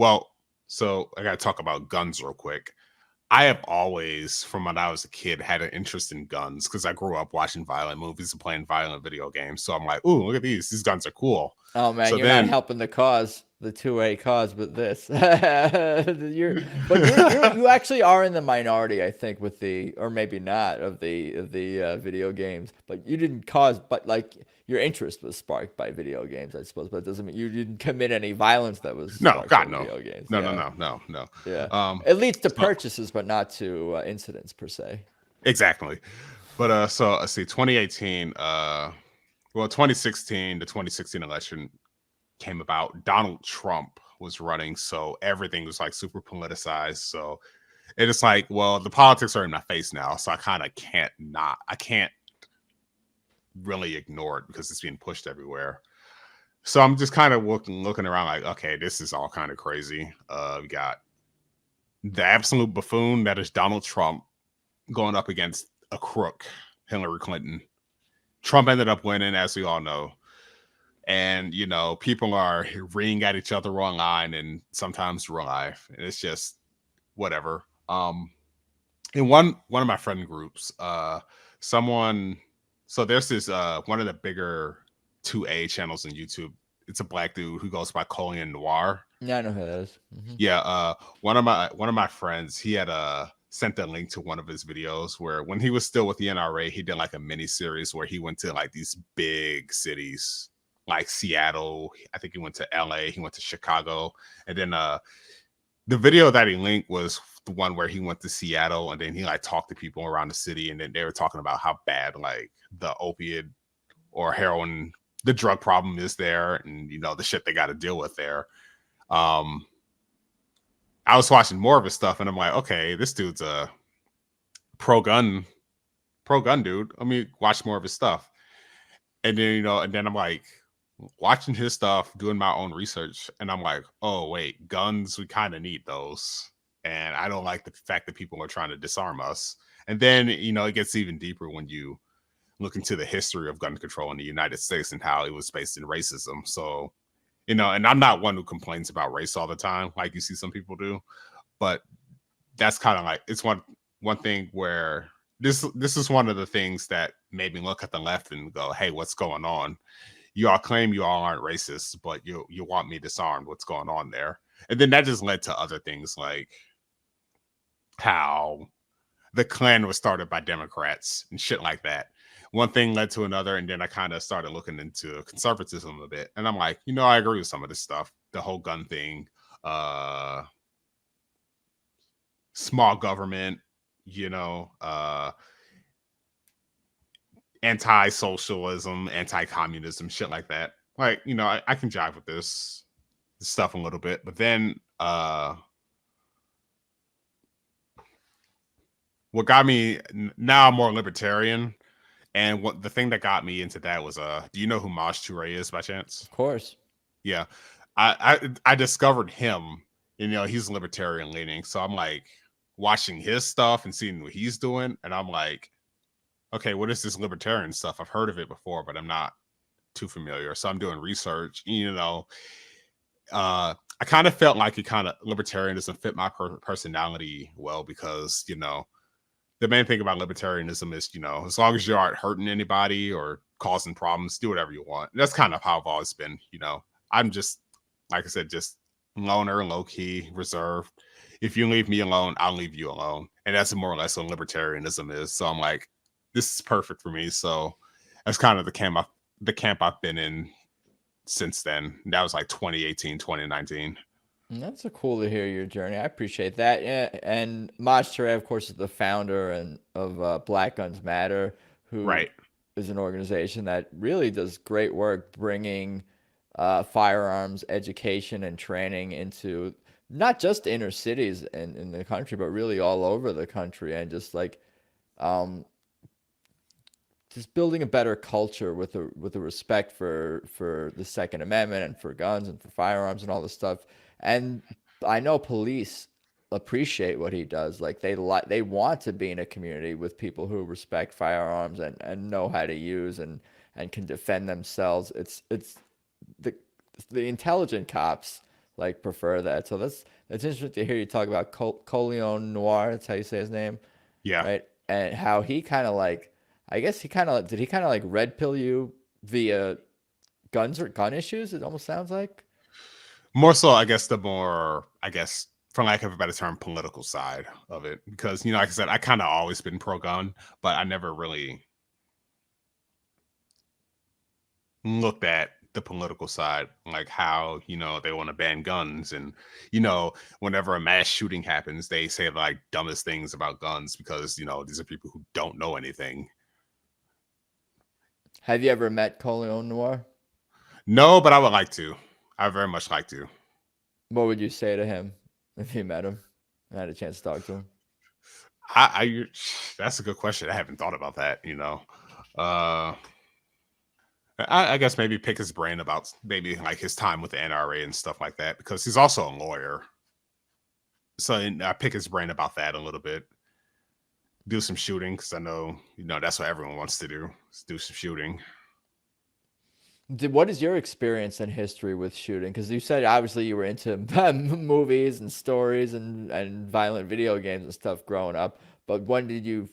Well, so I got to talk about guns real quick. I have always, from when I was a kid, had an interest in guns because I grew up watching violent movies and playing violent video games. So I'm like, ooh, look at these. These guns are cool. Oh man, So you're not then, helping the cause, the 2A cause with this. You actually are in the minority, I think, with the, or maybe not, of the video games. But you didn't cause, but like your interest was sparked by video games, I suppose. But it doesn't mean you didn't commit any violence that was no, sparked by God, no. video games. No, no, Yeah, no, no, no. yeah. Um, It leads to so purchases, but not to incidents per se. exactly. But so let's see, 2018, well, 2016, the 2016 election came about. Donald Trump was running, so everything was like super politicized. So it is like, well, the politics are in my face now, so I kind of I can't really ignore it because it's being pushed everywhere. So I'm just kind of looking around like, okay, this is all kind of crazy. We got the absolute buffoon that is Donald Trump going up against a crook, Hillary Clinton. Trump ended up winning, as we all know. And, people are reading at each other online and sometimes real life. And it's just whatever. In one of my friend groups, someone so there's this one of the bigger 2A channels on YouTube. It's a black dude who goes by Colion Noir. Yeah, I know who that is. Yeah, one of my friends, he had sent a link to one of his videos where when he was still with the NRA, he did like a mini series where he went to like these big cities like Seattle. I think he went to LA, he went to Chicago, and then the video that he linked was the one where he went to Seattle and then he like talked to people around the city and then they were talking about how bad like the opiate or heroin, the drug problem is there, and the shit they got to deal with there. um I was watching more of his stuff and I'm like, okay, this dude's a pro gun dude. Let me watch more of his stuff. And then I'm like watching his stuff, doing my own research, and I'm like, oh wait, guns, we kind of need those. And I don't like the fact that people are trying to disarm us. And then it gets even deeper when you look into the history of gun control in the United States and how it was based in racism. So and I'm not one who complains about race all the time like you see some people do, but that's kind of like, it's one thing where this is one of the things that made me look at the left and go, hey, what's going on? You all claim you all aren't racist, but you want me disarmed. What's going on there? And then that just led to other things like how the Klan was started by Democrats and shit like that. One thing led to another, and then I kind of started looking into conservatism a bit. And I'm like, I agree with some of this stuff. The whole gun thing, uh, small government, you know, uh, anti-socialism, anti-communism, shit like that. Like, I can jive with this stuff a little bit, but then what got me, now I'm more libertarian, and what the thing that got me into that was do you know who Maj Toure is by chance? Of course. Yeah. I discovered him, he's libertarian leaning, so I'm like watching his stuff and seeing what he's doing, and I'm like, okay, what is this libertarian stuff? I've heard of it before, but I'm not too familiar. So I'm doing research. I kind of felt like it kind of libertarianism fit my personality well because the main thing about libertarianism is as long as you aren't hurting anybody or causing problems, do whatever you want. And that's kind of how I've always been. I'm just, like I said, just loner, low key, reserved. If you leave me alone, I'll leave you alone, and that's more or less what libertarianism is. So I'm like, this is perfect for me. So that's kind of the camp I've been in since then. That was like 2018, 2019. That's so cool to hear your journey. I appreciate that. Yeah, and Maj Toure, of course, is the founder and of Black Guns Matter, who Right. is an organization that really does great work bringing firearms education and training into not just inner cities in the country, but really all over the country, and um, just building a better culture with a respect for the Second Amendment and for guns and for firearms and all this stuff. And I know police appreciate what he does. Like they want to be in a community with people who respect firearms and know how to use and can defend themselves. It's the the intelligent cops like prefer that. So that's interesting to hear you talk about Colion Noir. That's how you say his name, Yeah. right? And how he kind of like, I guess he kind of did he kind of like red pill you via guns or gun issues? It almost sounds like. More so, I guess, the more, I guess, for lack of a better term, political side of it. Because, like I said, I kind of always been pro gun, but I never really looked at the political side, like how, they want to ban guns. And, whenever a mass shooting happens, they say like dumbest things about guns because, these are people who don't know anything. Have you ever met Colion Noir? No, but I would like to. I very much like to. What would you say to him if you met him and had a chance to talk to him? That's a good question. I haven't thought about that. Uh, I guess maybe pick his brain about maybe like his time with the NRA and stuff like that because he's also a lawyer. So I pick his brain about that a little bit. Do some shooting because I know that's what everyone wants to do. Is do some shooting. What is your experience and history with shooting? Because you said obviously you were into movies and stories and violent video games and stuff growing up. But when did you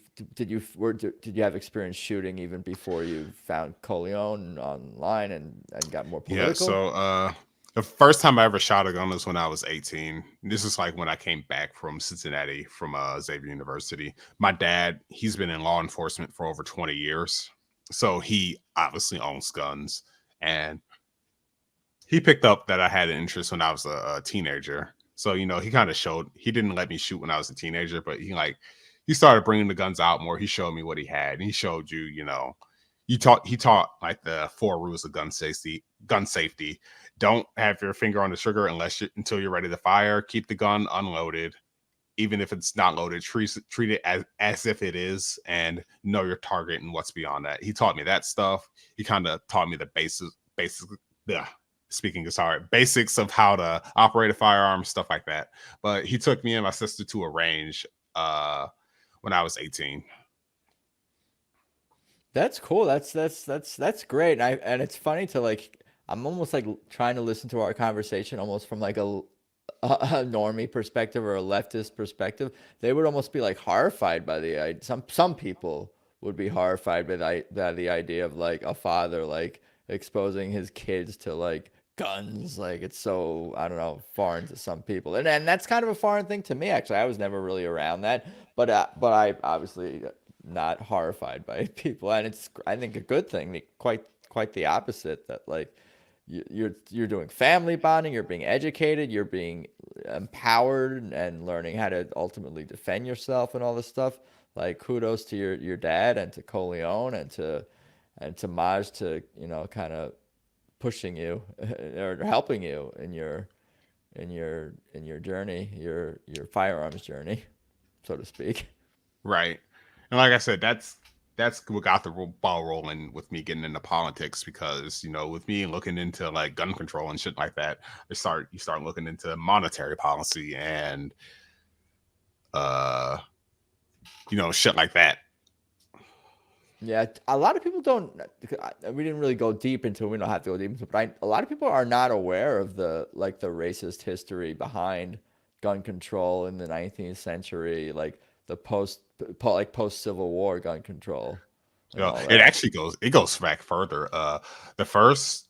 have experience shooting even before you found Colion online and got more Yeah. political? So the first time I ever shot a gun was when I was 18. This is like when I came back from Cincinnati from Xavier University. My dad, he's been in law enforcement for over 20 years. So he obviously owns guns. And he picked up that I had an interest when I was a teenager. So, he kind of showed, he didn't let me shoot when I was a teenager, but he started bringing the guns out more. He showed me what he had. And he showed you, he taught like the 4 rules of gun safety. Don't have your finger on the trigger until you're ready to fire. Keep the gun unloaded. Even if it's not loaded, treat it as if it is, and know your target and what's beyond that. He taught me that stuff. He kind of taught me the basics, yeah, speaking of sorry, basics of how to operate a firearm, stuff like that. But he took me and my sister to a range when I was 18. That's cool. That's great. And it's funny to like I'm almost like trying to listen to our conversation almost from like a normie perspective or a leftist perspective. They would almost be like horrified by the idea. Some people would be horrified by the idea of like a father like exposing his kids to like guns. Like it's so I don't know foreign to some people, and that's kind of a foreign thing to me. Actually, I was never really around that, but I obviously not horrified by people, and it's I think a good thing. Quite the opposite. That like you're doing family bonding, you're being educated, you're being empowered, and learning how to ultimately defend yourself and all this stuff. Like kudos to your dad and to Colion and to Maj to kind of pushing you or helping you in your journey, your firearms journey, so to speak. Right. And like I said, that's what got the ball rolling with me getting into politics because with me looking into like gun control and shit like that, you start looking into monetary policy and uh shit like that. Yeah, a lot of people don't. We didn't really go deep into it. We don't have to go deep into it, but a lot of people are not aware of the racist history behind gun control in the 19th century, like the post Civil War gun control and all It that. actually goes back further. The first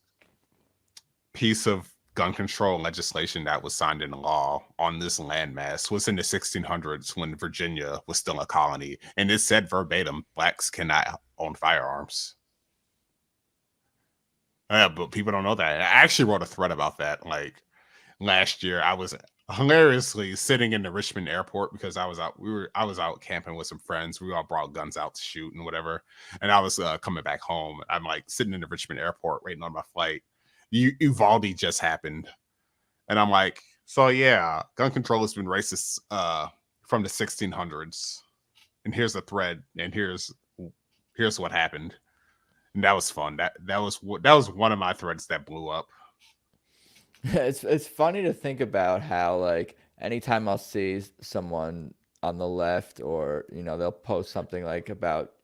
piece of gun control legislation that was signed into law on this landmass was in the 1600s when Virginia was still a colony, and it said verbatim, blacks cannot own firearms. Yeah, but people don't know that. I actually wrote a thread about that. Like last year, I was hilariously sitting in the Richmond airport because I was out camping with some friends. We all brought guns out to shoot and whatever. And I was coming back home. I'm like sitting in the Richmond airport waiting on my flight. Uvalde just happened, and I'm like, so yeah, gun control has been racist from the 1600s. And here's a thread, and here's what happened. And that was fun. That was one of my threads that blew up. It's funny to think about how like anytime I'll see someone on the left or they'll post something like about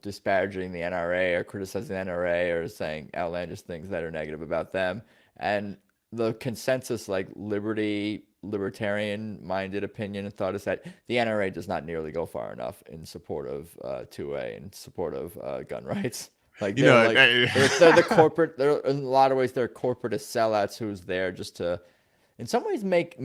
disparaging the NRA or criticizing the NRA or saying outlandish things that are negative about them, and the consensus, like libertarian-minded opinion and thought is that the NRA does not nearly go far enough in support of Toure, in support of gun rights. Like You they're know, like they're the corporate. They're in a lot of ways they're corporatist sellouts who's there just to, in some ways, make.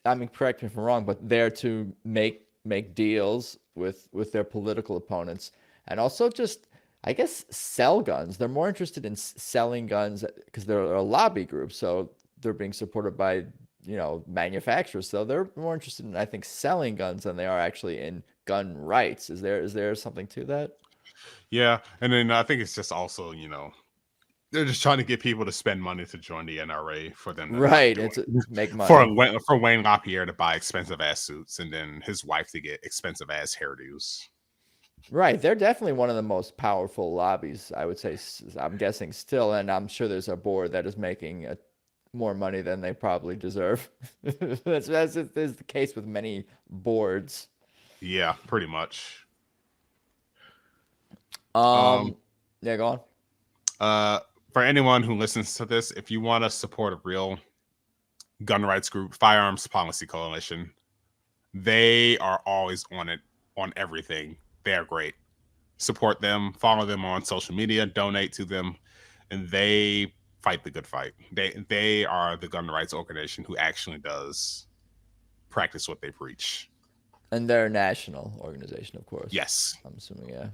I mean, correct me if I'm wrong, but there to make deals with their political opponents, and also just, I guess, sell guns. They're more interested in selling guns because they're a lobby group, so they're being supported by, manufacturers. So they're more interested in, I think, selling guns than they are actually in gun rights. Is there something to that? yeah, and then I think it's just also, they're just trying to get people to spend money to join the NRA for them to not Right. do It's it. to make money. For Wayne LaPierre to buy expensive ass suits and then his wife to get expensive ass hairdos. Right. They're definitely one of the most powerful lobbies, I would say, I'm guessing still, and I'm sure there's a board that is making more money than they probably deserve. That's is the case with many boards. Yeah, pretty much. Um, Um, yeah, go on. uh, for anyone who listens to this, if you want to support a real gun rights group, Firearms Policy Coalition, they are always on it, on everything. They are great. Support them, follow them on social media, donate to them, and they fight the good fight. They are the gun rights organization who actually does practice what they preach. And they're a national organization, of course. Yes. I'm assuming, yeah.